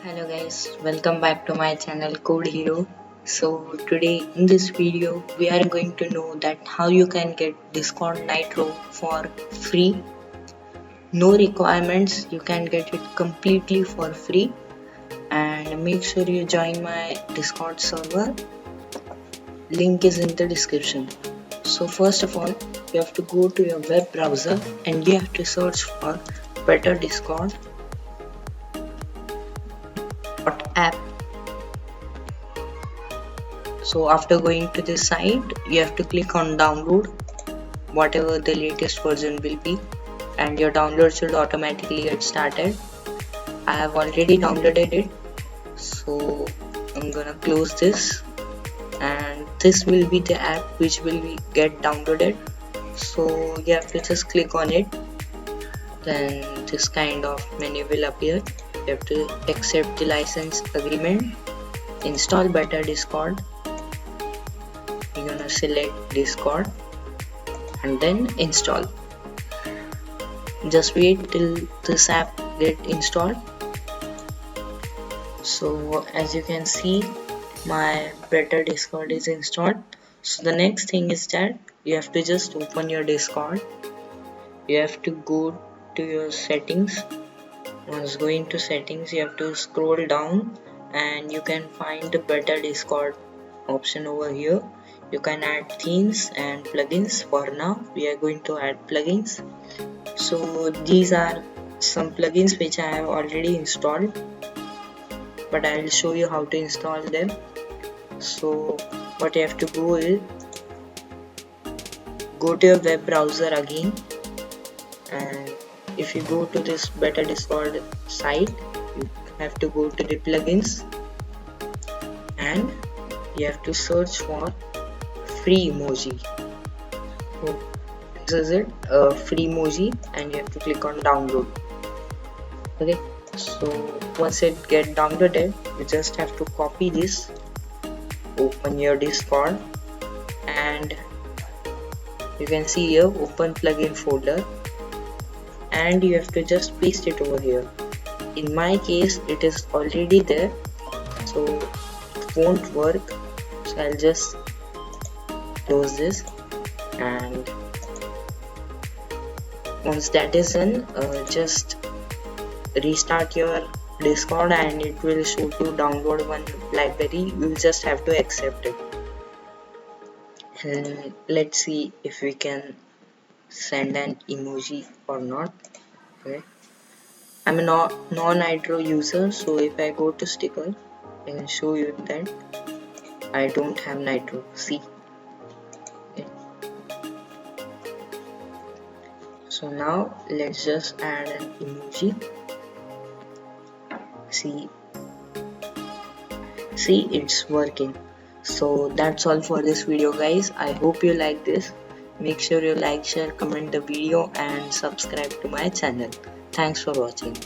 Hello guys, welcome back to my channel Code Hero. So today in this video we are going to know that how you can get Discord Nitro for free. No requirements, you can get it completely for free, and make sure you join my Discord server. Link is in the description. So first of all, you have to go to your web browser and you have to search for better Discord app. So after going to this site, you have to click on download whatever the latest version will be, and your download should automatically get started. I have already downloaded it, so I'm gonna close this, and this will be the app which will get downloaded. So you have to just click on it, then this kind of menu will appear. You have to accept the license agreement, install better Discord. You're gonna select Discord and then install. Just wait till this app get installed. So as you can see, my better Discord is installed. So the next thing is that you have to just open your Discord. You have to go to your settings. Once going to settings, you have to scroll down and you can find the better Discord option over here. You can add themes and plugins. For now we are going to add plugins. So these are some plugins which I have already installed, but I will show you how to install them. So what you have to do is go to your web browser again, and if you go to this better Discord site, you have to go to the plugins and you have to search for free emoji. So this is it, free emoji, and you have to click on download. Okay, so once it get downloaded, you just have to copy this, open your Discord, and you can see here open plugin folder, and you have to just paste it over here. In my case it is already there, so it won't work, so I'll just close this, and once that is done, just restart your Discord and it will show to download one library. You just have to accept it, and let's see if we can send an emoji or not. Okay, I'm a non-Nitro user, so if I go to sticker, I can show you that I don't have Nitro. See, okay. So now let's just add an emoji. See, it's working. So that's all for this video guys. I hope you like this. Make sure you like, share, comment the video and subscribe to my channel. Thanks for watching.